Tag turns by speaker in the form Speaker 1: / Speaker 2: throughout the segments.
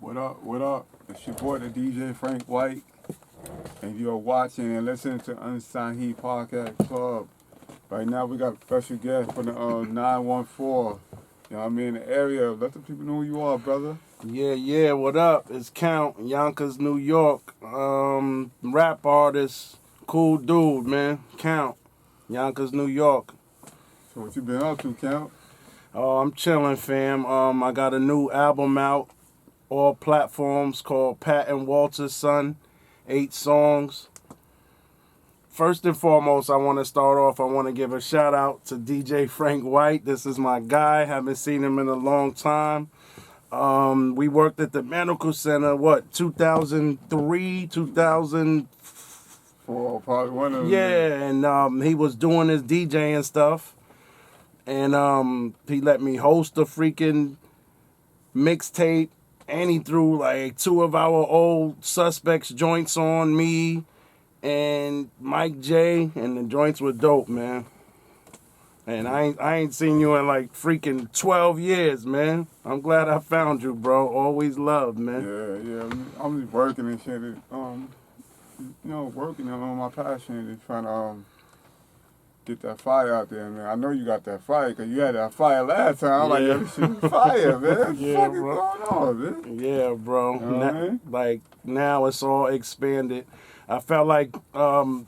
Speaker 1: What up? What up? It's your boy, the DJ Frank Whyte, and you're watching and listening to Unsyned Heat Podcast Club. Right now, we got a special guest from the 914. You know what I mean? The area. Let the people know who you are, brother.
Speaker 2: Yeah, what up? It's Count, Yonkers, New York. Rap artist, cool dude, man. Count, Yonkers, New York.
Speaker 1: So what you been up to, Count?
Speaker 2: Oh, I'm chilling, fam. I got a new album out, all platforms, called Pat and Walter's Son, 8 songs. First and foremost, I want to give a shout out to DJ Frank Whyte. This is my guy. Haven't seen him in a long time. We worked at the medical center, 2003, 2004,
Speaker 1: probably one of them.
Speaker 2: Yeah, and he was doing his DJing stuff. And he let me host a freaking mixtape. And he threw like 2 of our old Suspects joints on, me and Mike J, and the joints were dope, man. And I ain't seen you in like freaking 12 years, man. I'm glad I found you, bro. Always loved, man.
Speaker 1: Yeah. I'm just working and shit. Working on my passion and trying to get that fire out there, man. I know you got that fire because you had that fire last time. I'm like, yo, this shit is fire, man. What the fuck is going on, man?
Speaker 2: Yeah, bro.
Speaker 1: You know what I mean?
Speaker 2: Like, now it's all expanded. I felt like I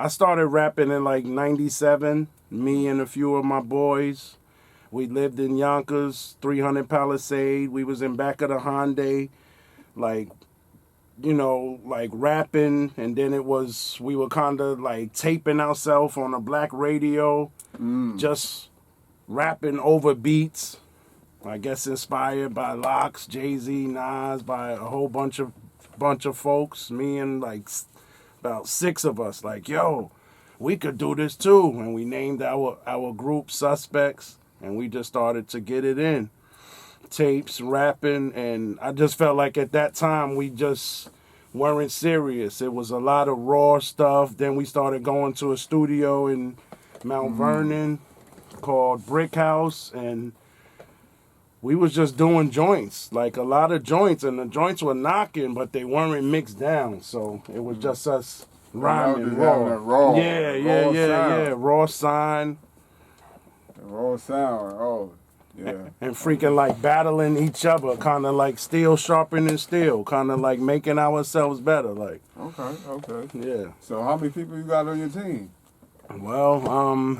Speaker 2: started rapping in like 97, me and a few of my boys. We lived in Yonkers, 300 Palisade. We was in back of the Hyundai, like rapping, and then we were kind of like taping ourselves on a black radio, just rapping over beats. I guess inspired by Locks, Jay-Z, Nas, by a whole bunch of folks. Me and like about 6 of us, like, yo, we could do this too. And we named our group Suspects, and we just started to get it in. Tapes, rapping, and I just felt like at that time we just weren't serious. It was a lot of raw stuff. Then we started going to a studio in Mount Vernon called Brick House, and we was just doing joints, like a lot of joints, and the joints were knocking, but they weren't mixed down, so it was just us rhyming raw. Yeah, raw sign.
Speaker 1: The raw sound, yeah.
Speaker 2: And freaking like battling each other, kind of like steel sharpening steel, kind of like making ourselves better, like.
Speaker 1: Okay.
Speaker 2: Yeah.
Speaker 1: So how many people you got on your team?
Speaker 2: Well,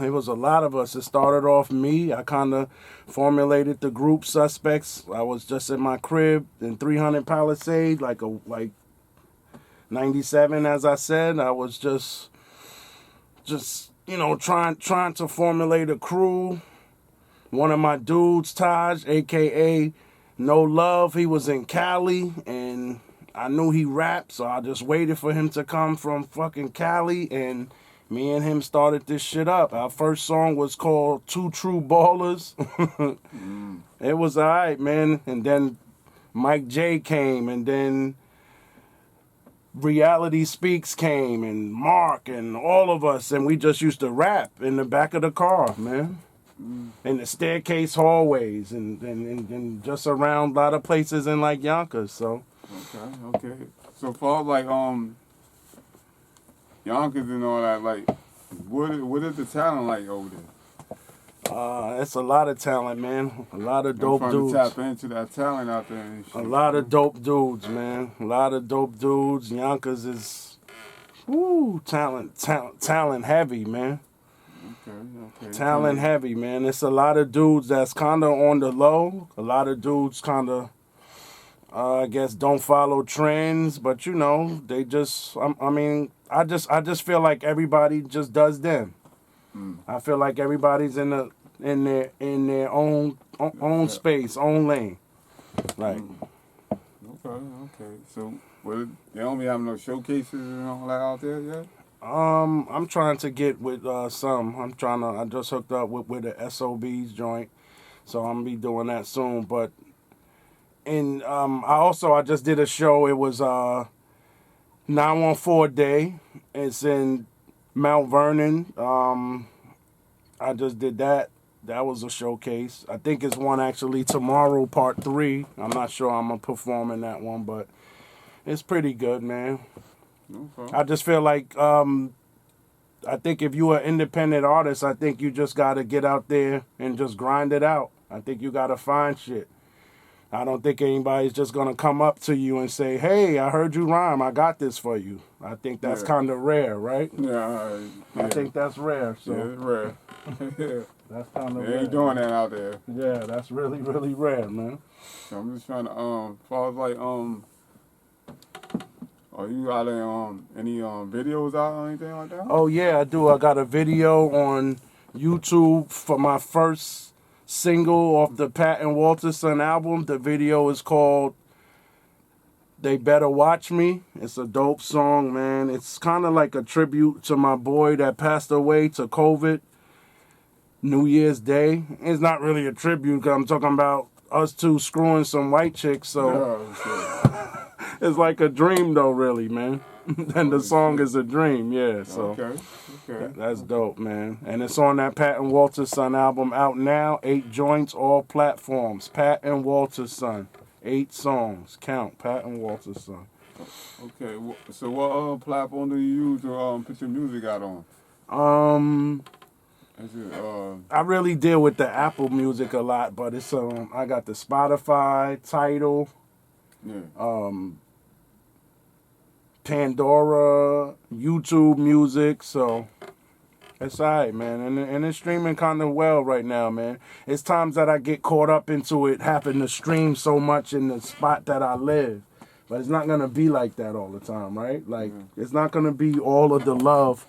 Speaker 2: it was a lot of us. It started off me. I kind of formulated the group Suspects. I was just in my crib in 300 Palisade, like 97, as I said. I was just trying to formulate a crew. One of my dudes, Taj, a.k.a. No Love, he was in Cali, and I knew he rapped, so I just waited for him to come from fucking Cali, and me and him started this shit up. Our first song was called Two True Ballers. It was all right, man. And then Mike J came, and then Reality Speaks came, and Mark, and all of us, and we just used to rap in the back of the car, man. In the staircase hallways, and just around a lot of places in like Yonkers, so.
Speaker 1: Okay. So far, like, Yonkers and all that, like, what is the talent like over there?
Speaker 2: It's a lot of talent, man. A lot of dope dudes.
Speaker 1: Tap into that talent out there and shit.
Speaker 2: A lot of dope dudes, man. A lot of dope dudes. Yonkers is, talent heavy, man.
Speaker 1: Okay.
Speaker 2: Talent heavy, man. It's a lot of dudes that's kind of on the low. A lot of dudes kind of, I guess, don't follow trends, but they just. I just feel like everybody just does them. I feel like everybody's in their own space, own lane. Like.
Speaker 1: Okay. So, they don't be having no showcases and all that out there yet?
Speaker 2: I'm trying to get with some. I just hooked up with the SOB's joint, so I'm gonna be doing that soon. But I just did a show. It was 914 Day. It's in Mount Vernon. I just did that That was a showcase. I think it's one actually tomorrow, part 3. I'm not sure I'm gonna perform in that one, but it's pretty good, man.
Speaker 1: Okay.
Speaker 2: I just feel like I think if you're an independent artist, I think you just gotta get out there and just grind it out. I think you gotta find shit. I don't think anybody's just gonna come up to you and say, "Hey, I heard you rhyme. I got this for you." I think that's kind of rare, right?
Speaker 1: Yeah,
Speaker 2: I think that's rare. So
Speaker 1: yeah, it's rare.
Speaker 2: that's kind of
Speaker 1: They
Speaker 2: rare.
Speaker 1: ain't doing that out there.
Speaker 2: Yeah, that's really, really rare, man.
Speaker 1: So I'm just trying to as far as like are you got any videos out or anything like that?
Speaker 2: Oh yeah, I do. I got a video on YouTube for my first single off the Pat and Walterson album. The video is called "They Better Watch Me." It's a dope song, man. It's kind of like a tribute to my boy that passed away to COVID New Year's Day. It's not really a tribute because I'm talking about us two screwing some white chicks, so it's like a dream though, really, man. And the song is a dream, yeah, so
Speaker 1: okay.
Speaker 2: that's dope, man. And it's on that Pat and Walterson album, out now, 8 joints, all platforms. Pat and Walterson, 8 songs, count, Pat and Walterson.
Speaker 1: Okay, so what platform do you use to put your music out on? Is it,
Speaker 2: I really deal with the Apple Music a lot, but it's I got the Spotify, Tidal,
Speaker 1: yeah.
Speaker 2: Pandora, YouTube Music, so it's alright, man. And it's streaming kind of well right now, man. It's times that I get caught up into it having to stream so much in the spot that I live. But it's not going to be like that all the time, right? Like, it's not going to be all of the love,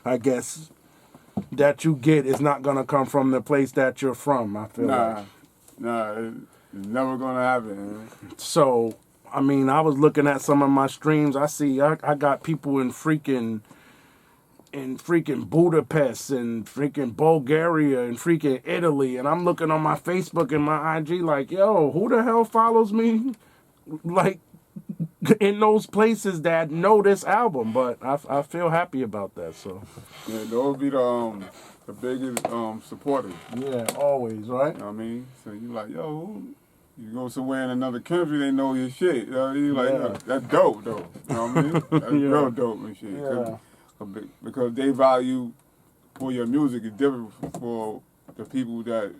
Speaker 2: I guess, that you get is not going to come from the place that you're from, I feel like.
Speaker 1: Nah, it's never going to happen, man.
Speaker 2: So, I mean, I was looking at some of my streams. I see I got people in freaking Budapest and freaking Bulgaria and freaking Italy, and I'm looking on my Facebook and my IG like, yo, who the hell follows me like in those places that know this album? But I feel happy about that. So
Speaker 1: yeah, those be the biggest supporters.
Speaker 2: Yeah, always, right?
Speaker 1: You know what I mean? So you like, yo, you go somewhere in another country, they know your shit. You know, you like, that's dope, though. You know what I mean? That's real dope and shit.
Speaker 2: Yeah.
Speaker 1: Because they value for your music is different for the people that,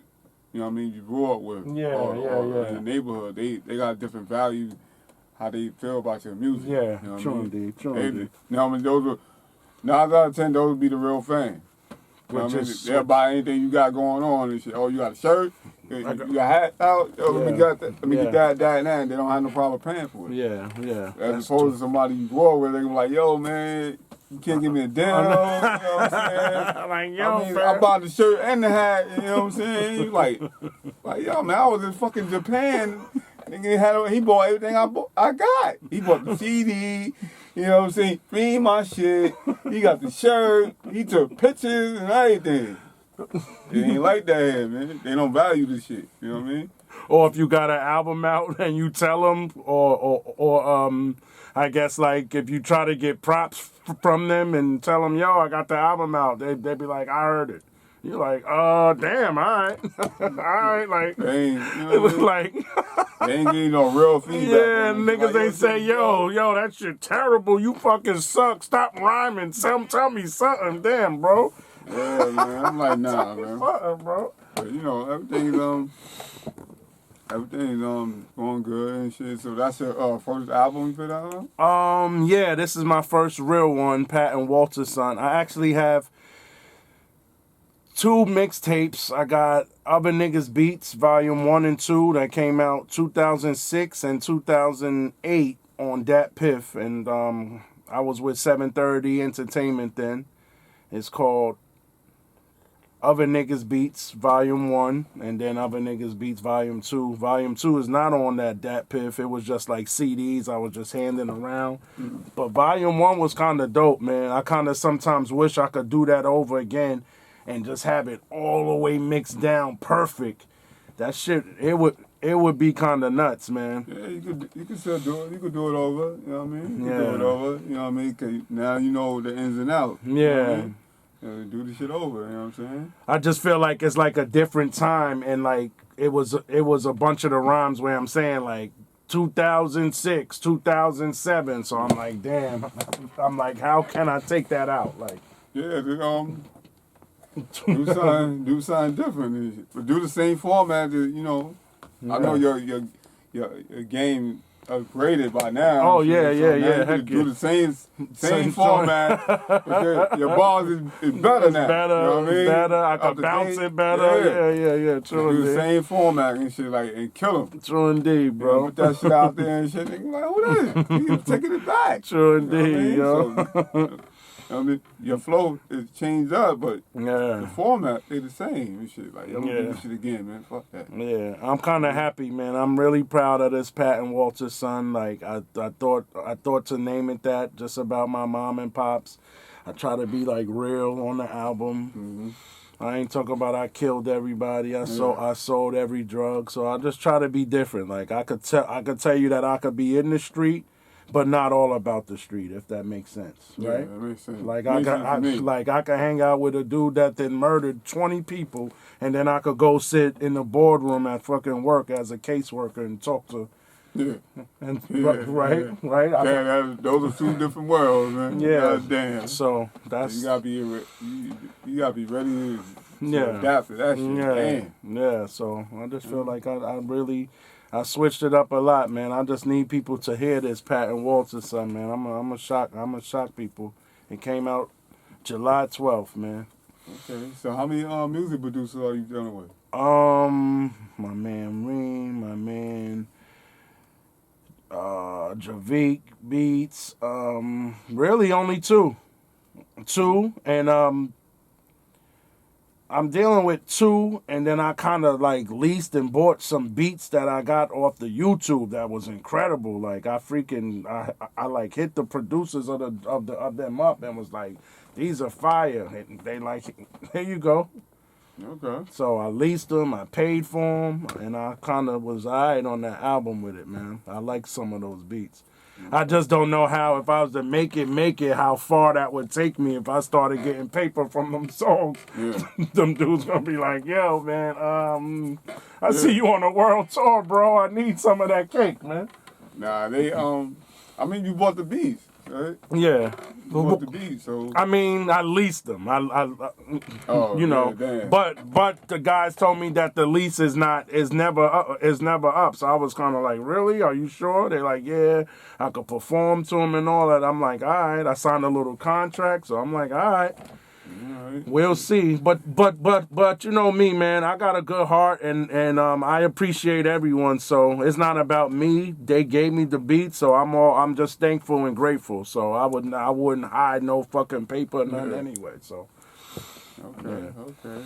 Speaker 1: you know what I mean, you grew up with. Or in the neighborhood. They got a different value, how they feel about your music.
Speaker 2: Yeah,
Speaker 1: you know
Speaker 2: true indeed.
Speaker 1: You know what I mean? Those are, 9 out of 10, those would be the real fans. You know what I mean? They'll buy anything you got going on and shit. Oh, you got a shirt? You got a hat out? Oh, let me get that, and that. And they don't have no problem paying for it.
Speaker 2: Yeah.
Speaker 1: As opposed to somebody you grow up with, they can be like, yo, man, you can't give me a demo. You know what I'm saying?
Speaker 2: Like, yo,
Speaker 1: I mean, I bought the shirt and the hat. You know what I'm saying? You like, yo, man, I was in fucking Japan. He bought everything I got. He bought the CD. You know what I'm saying? Free my shit. He got the shirt. He took pictures and everything. It ain't like that here, man. They don't value this shit. You know what I mean?
Speaker 2: Or if you got an album out and you tell them, or I guess like if you try to get props from them and tell them, yo, I got the album out, they be like, I heard it. You're like, damn, all right. All right, like,
Speaker 1: they ain't, you know
Speaker 2: it was
Speaker 1: what I mean?
Speaker 2: like,
Speaker 1: they ain't getting no real feedback.
Speaker 2: Yeah, niggas ain't say, yo, that shit terrible. You fucking suck. Stop rhyming. Tell me something. Damn, bro.
Speaker 1: Yeah, man. I'm like, nah, man.
Speaker 2: Something, bro.
Speaker 1: But, you know, everything's going good and shit. So that's your first album you put out?
Speaker 2: Yeah, this is my first real one, Pat and Walterson. I actually have 2 mixtapes. I got Other Niggas Beats, Volume 1 and 2, that came out 2006 and 2008 on Dat Piff. And I was with 730 Entertainment then. It's called Other Niggas Beats, Volume 1, and then Other Niggas Beats, Volume 2. Volume 2 is not on that Piff. It was just like CDs I was just handing around. But Volume 1 was kind of dope, man. I kind of sometimes wish I could do that over again and just have it all the way mixed down perfect. That shit, it would be kind of nuts, man.
Speaker 1: Yeah, you could still do it. You could do it over, you know what I mean? You could
Speaker 2: Yeah.
Speaker 1: do it over, you know what I mean? 'Cause now you know the ins and outs.
Speaker 2: Yeah.
Speaker 1: You know what I mean? do the shit over. You know what I'm saying?
Speaker 2: I just feel like it's like a different time, and like it was a bunch of the rhymes where I'm saying like 2006, 2007. So I'm like, damn. I'm like, how can I take that out? Like,
Speaker 1: Yeah, do something different. But do the same format. You know, I know your game upgraded by now.
Speaker 2: Oh yeah,
Speaker 1: so
Speaker 2: yeah,
Speaker 1: now
Speaker 2: yeah.
Speaker 1: You
Speaker 2: Heck
Speaker 1: do the same
Speaker 2: joint.
Speaker 1: format. But your bars is better now.
Speaker 2: Better,
Speaker 1: you know what I mean?
Speaker 2: better. I
Speaker 1: Up
Speaker 2: can
Speaker 1: to
Speaker 2: bounce
Speaker 1: date.
Speaker 2: it better. Yeah. True
Speaker 1: Do the
Speaker 2: indeed.
Speaker 1: same format and shit and kill them.
Speaker 2: True indeed, bro.
Speaker 1: Put that shit out there and shit. Nigga, like, who that is? He's taking it back.
Speaker 2: True
Speaker 1: You know what I
Speaker 2: indeed,
Speaker 1: mean?
Speaker 2: yo.
Speaker 1: So, I mean, your flow is changed up, but the
Speaker 2: Yeah.
Speaker 1: format they the same and shit. Like, yo,
Speaker 2: Yeah.
Speaker 1: do this shit again, man. Fuck that.
Speaker 2: Yeah, I'm kind of happy, man. I'm really proud of this Pat and Walter son. Like I thought to name it that, just about my mom and pops. I try to be like real on the album. I ain't talking about I killed everybody. I sold every drug. So I just try to be different. Like I could tell you that I could be in the street, but not all about the street, if that makes sense,
Speaker 1: Yeah,
Speaker 2: right?
Speaker 1: that makes sense.
Speaker 2: Like
Speaker 1: Makes sense to me.
Speaker 2: I could hang out with a dude that then murdered 20 people, and then I could go sit in the boardroom at fucking work as a caseworker and talk to.
Speaker 1: Yeah.
Speaker 2: And
Speaker 1: Yeah,
Speaker 2: right.
Speaker 1: Those are two different worlds, man.
Speaker 2: Yeah.
Speaker 1: God damn.
Speaker 2: So that's
Speaker 1: You gotta be ready to
Speaker 2: Yeah.
Speaker 1: adapt to that shit. Damn.
Speaker 2: Yeah. So I just feel like I switched it up a lot, man. I just need people to hear this Pat and Walter son, man. I'm a shock people. It came out July 12th, man.
Speaker 1: Okay. So how many music producers are you dealing with?
Speaker 2: My man Reem, my man Javik Beats. Really only two, and I'm dealing with two, and then I kind of like leased and bought some beats that I got off the YouTube that was incredible. Like I like hit the producers of them up and was like, these are fire. And they like, here you go.
Speaker 1: Okay.
Speaker 2: So I leased them, I paid for them, and I kind of was alright on that album with it, man. I like some of those beats. I just don't know how, if I was to make it, how far that would take me if I started getting paper from them songs.
Speaker 1: Yeah.
Speaker 2: Them dudes gonna be like, yo, man, I see you on a world tour, bro. I need some of that cake, man.
Speaker 1: Nah, they I mean, you bought the beats, right?
Speaker 2: Yeah.
Speaker 1: You bought the beats, so.
Speaker 2: I mean, I leased them.
Speaker 1: Oh,
Speaker 2: you know,
Speaker 1: yeah, damn.
Speaker 2: but the guys told me that the lease is never up. So I was kind of like, really? Are you sure? They're like, yeah, I could perform to them and all that. I'm like, all right. I signed a little contract, so I'm like, all right. We'll see, but you know me, man. I got a good heart, and I appreciate everyone. So it's not about me. They gave me the beat, so I'm just thankful and grateful. So I wouldn't hide no fucking paper or nothing anyway. So
Speaker 1: Okay. That's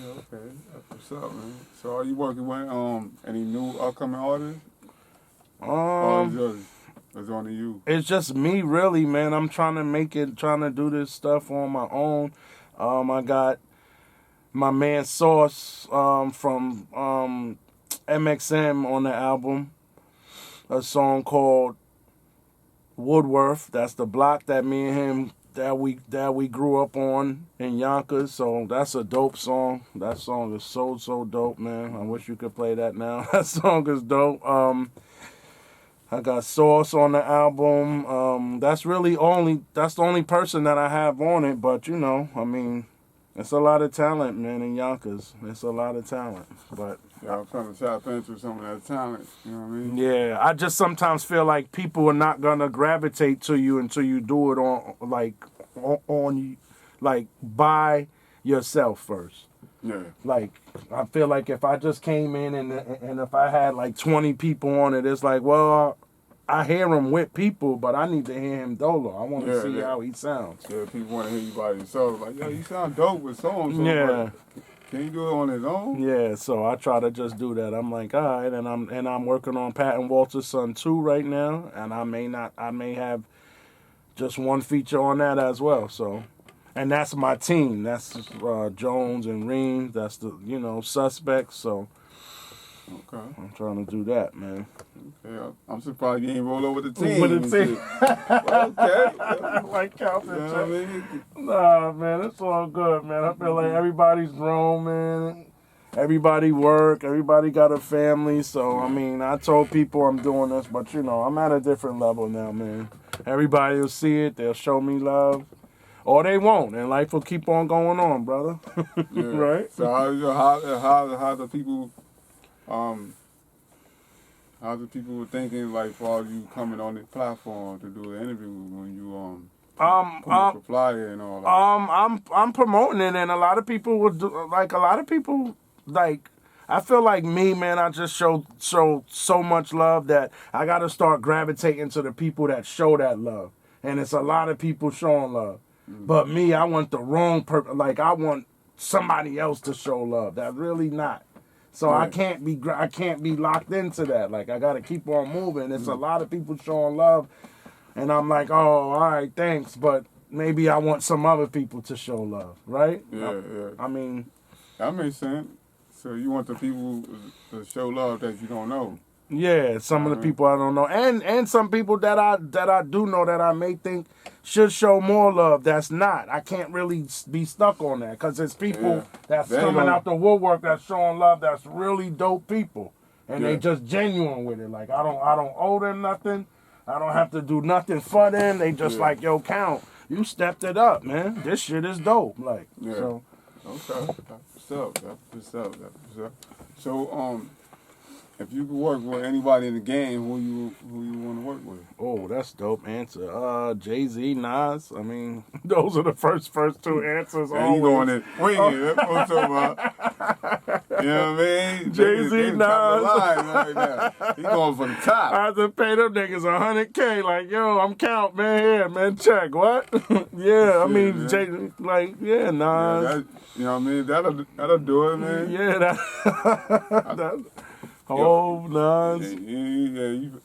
Speaker 1: what's up, man. So are you working with any new upcoming artists? Or it's only you?
Speaker 2: it's just me, really, man. I'm trying to do this stuff on my own. I got my man Sauce from MXM on the album. A song called Woodworth. That's the block that me and him that we grew up on in Yonkers. So that's a dope song. That song is so dope, man. I wish you could play that now. That song is dope. I got Sauce on the album. That's the only person that I have on it. But you know, I mean, it's a lot of talent, man, in Yonkers. It's a lot of talent. But
Speaker 1: Yeah, I'm trying to tap into some of that talent. You know what I mean?
Speaker 2: yeah, I just sometimes feel like people are not gonna gravitate to you until you do it on by yourself first.
Speaker 1: Yeah.
Speaker 2: Like, I feel like if I just came in and if I had like 20 people on it, it's like, well, I hear him with people, but I need to hear him dolo. I want to see how he sounds.
Speaker 1: Yeah, people want to hear you by yourself. Like, yo, you sound dope with songs.
Speaker 2: Yeah.
Speaker 1: Can you do it on his own?
Speaker 2: Yeah, so I try to just do that. I'm like, all right, and I'm working on Pat and Walter's Son 2 right now, and I may have just one feature on that as well. So, and that's my team. That's Jones and Ream. That's the suspects. So
Speaker 1: Okay.
Speaker 2: I'm trying to do that, man.
Speaker 1: Yeah, I'm surprised you ain't roll over the team.
Speaker 2: With the team.
Speaker 1: Okay.
Speaker 2: Like Calvin,
Speaker 1: You know what I mean?
Speaker 2: Nah, man, it's all good, man. I feel like everybody's grown, man. Everybody work. Everybody got a family. So, I mean, I told people I'm doing this, but, you know, I'm at a different level now, man. Everybody will see it. They'll show me love. Or they won't, and life will keep on going on, brother.
Speaker 1: Yeah.
Speaker 2: Right?
Speaker 1: So how the people how the people were thinking like for you coming on the platform to do an interview when you put up the flyer and all that?
Speaker 2: I'm promoting it, and a lot of people would do, like, a lot of people, like, I feel like me, man, I just show so much love that I got to start gravitating to the people that show that love. And it's a lot of people showing love. But me, I want the wrong person. Like, I want somebody else to show love. That's really not. So
Speaker 1: Yeah.
Speaker 2: I can't be locked into that. Like, I got to keep on moving. It's a lot of people showing love. And I'm like, oh, all right, thanks. But maybe I want some other people to show love, right?
Speaker 1: Yeah.
Speaker 2: I mean,
Speaker 1: That makes sense. So you want the people to show love that you don't know.
Speaker 2: yeah, some of the people I don't know, and some people that I do know that I may think should show more love. That's not. I can't really be stuck on that because it's people that's
Speaker 1: They
Speaker 2: coming
Speaker 1: don't-
Speaker 2: out the woodwork that's showing love. That's really dope people, and they
Speaker 1: Yeah.
Speaker 2: just genuine with it. Like I don't owe them nothing. I don't have to do nothing for them. They just like, yo, Count, you stepped it up, man. This shit is dope. Like,
Speaker 1: Yeah.
Speaker 2: so.
Speaker 1: Okay. That's what's up. So if you could work with anybody in the game, who you want to work with?
Speaker 2: Oh, that's dope answer. Jay-Z, Nas. I mean, those are the first two answers.
Speaker 1: Yeah, you going
Speaker 2: Always.
Speaker 1: in wing it. That's what I'm talking about. You know what I mean?
Speaker 2: Jay-Z,
Speaker 1: They top the
Speaker 2: Nas.
Speaker 1: line right now. He going for the top.
Speaker 2: I have to pay them niggas $100K. Like, yo, I'm Count, man. Here, man, check. What? Yeah, I mean,
Speaker 1: Shit,
Speaker 2: Jay, like, yeah, Nas.
Speaker 1: Yeah, that, you know what I mean? That'll do it, man.
Speaker 2: Yeah, that. Oh, Nas.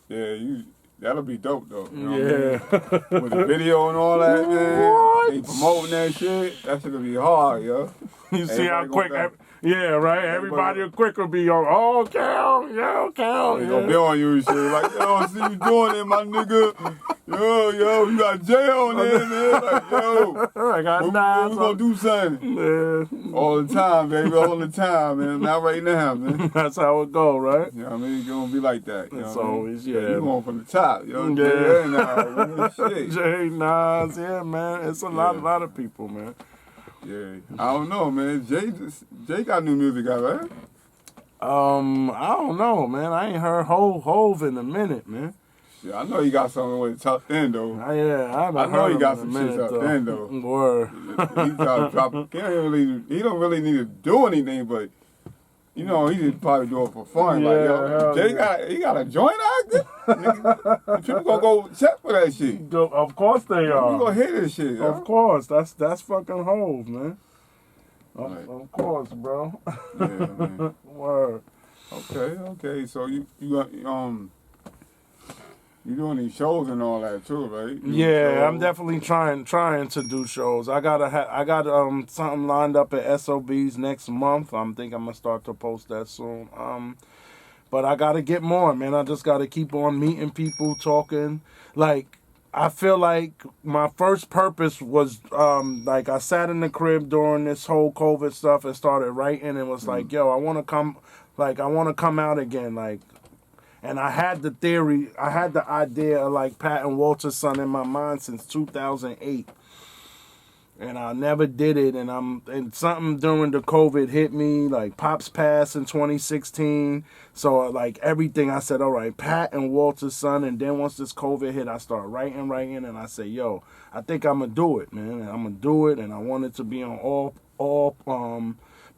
Speaker 1: Yeah, that'll be dope though. You know
Speaker 2: Yeah.
Speaker 1: what I mean? With the video and all that, man.
Speaker 2: What?
Speaker 1: They promoting that shit. That shit'll be hard, yo.
Speaker 2: You see how
Speaker 1: Everybody
Speaker 2: quick,
Speaker 1: gonna die.
Speaker 2: yeah, right? Everybody will quick will be on, oh, Count, yo, Count.
Speaker 1: They gonna be on you and shit. Like, yo, I see you doing it, my nigga. Yo, you got Jay on there, man. Like, yo,
Speaker 2: I got
Speaker 1: we
Speaker 2: Nas.
Speaker 1: gonna do something.
Speaker 2: Yeah.
Speaker 1: All the time, baby, all the time, man. Not right now, man.
Speaker 2: That's how it go, right?
Speaker 1: You know what I mean? It's gonna be like that. You know
Speaker 2: It's
Speaker 1: what I mean?
Speaker 2: always,
Speaker 1: You
Speaker 2: yeah.
Speaker 1: going from the top, yo.
Speaker 2: Yeah.
Speaker 1: Shit.
Speaker 2: Jay, Nas, yeah, man. It's a lot of people, man.
Speaker 1: Yeah. I don't know, man. Jay got new music out, right?
Speaker 2: I don't know, man. I ain't heard Hove in a minute, man.
Speaker 1: Shit, I know he got something with the top end, though.
Speaker 2: I haven't
Speaker 1: I know
Speaker 2: heard
Speaker 1: he
Speaker 2: him
Speaker 1: got
Speaker 2: in a
Speaker 1: some
Speaker 2: minute,
Speaker 1: shit up
Speaker 2: though.
Speaker 1: then, though.
Speaker 2: Word.
Speaker 1: He got drop. He don't really need to do anything, but you know, he just probably do it for fun.
Speaker 2: Yeah,
Speaker 1: Like, yo,
Speaker 2: hell
Speaker 1: Jay
Speaker 2: yeah.
Speaker 1: he got a joint out there. Nigga, people gonna go check for that shit.
Speaker 2: Of course they
Speaker 1: You
Speaker 2: are.
Speaker 1: gonna hear this shit, yo.
Speaker 2: Of course. That's fucking Hove, man.
Speaker 1: Right.
Speaker 2: Of course, bro.
Speaker 1: Yeah, man.
Speaker 2: Word.
Speaker 1: Okay. So you got you doing these shows and all that too, right? You doing
Speaker 2: Yeah, I'm
Speaker 1: shows?
Speaker 2: definitely trying to do shows. I got something lined up at SOBs next month. I'm gonna start to post that soon. But I gotta get more, man. I just gotta keep on meeting people, talking. Like, I feel like my first purpose was like I sat in the crib during this whole COVID stuff and started writing and was like, yo, I wanna come out again, like. And I had the theory, I had the idea of like Pat and Walter's son in my mind since 2008. And I never did it. And something during the COVID hit me, like Pop's passed in 2016. So like everything, I said, all right, Pat and Walter's son. And then once this COVID hit, I started writing. And I said, yo, I think I'm going to do it, man. And I'm going to do it. And I want it to be on all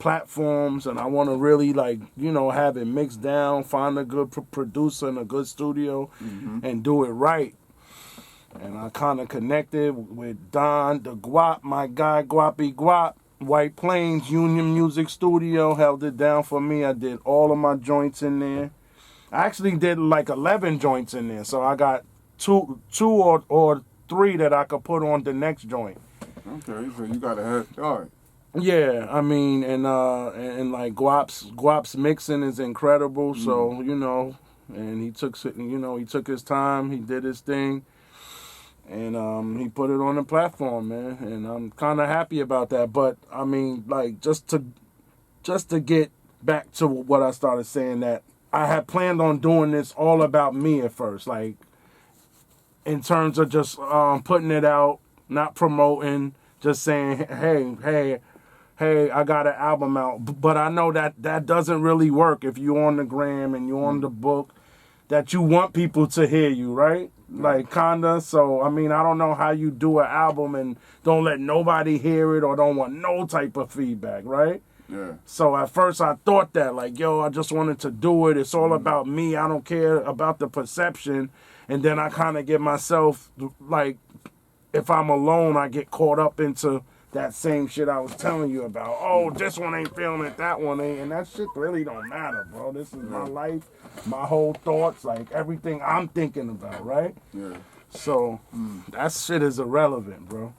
Speaker 2: platforms, and I want to really, like, you know, have it mixed down, find a good producer and a good studio, and do it right. And I kind of connected with Don, the Guap, my guy, Guappy Guap, White Plains Union Music Studio, held it down for me. I did all of my joints in there. I actually did like 11 joints in there, so I got two or three that I could put on the next joint.
Speaker 1: Okay, so you got a head start.
Speaker 2: Yeah, I mean, and like Guap's mixing is incredible. So and he took his time. He did his thing, and he put it on the platform, man. And I'm kind of happy about that. But I mean, like just to get back to what I started saying, that I had planned on doing this all about me at first, like in terms of just putting it out, not promoting, just saying, hey, I got an album out. But I know that doesn't really work if you're on the gram and you're on the book, that you want people to hear you, right? Like, kinda. So, I mean, I don't know how you do an album and don't let nobody hear it or don't want no type of feedback, right?
Speaker 1: Yeah.
Speaker 2: So at first I thought that, like, yo, I just wanted to do it. It's all about me. I don't care about the perception. And then I kind of get myself, like, if I'm alone, I get caught up into that same shit I was telling you about. Oh, this one ain't feeling it, that one ain't. And that shit really don't matter, bro. This is my life, my whole thoughts, like everything I'm thinking about, right?
Speaker 1: Yeah.
Speaker 2: So that shit is irrelevant, bro.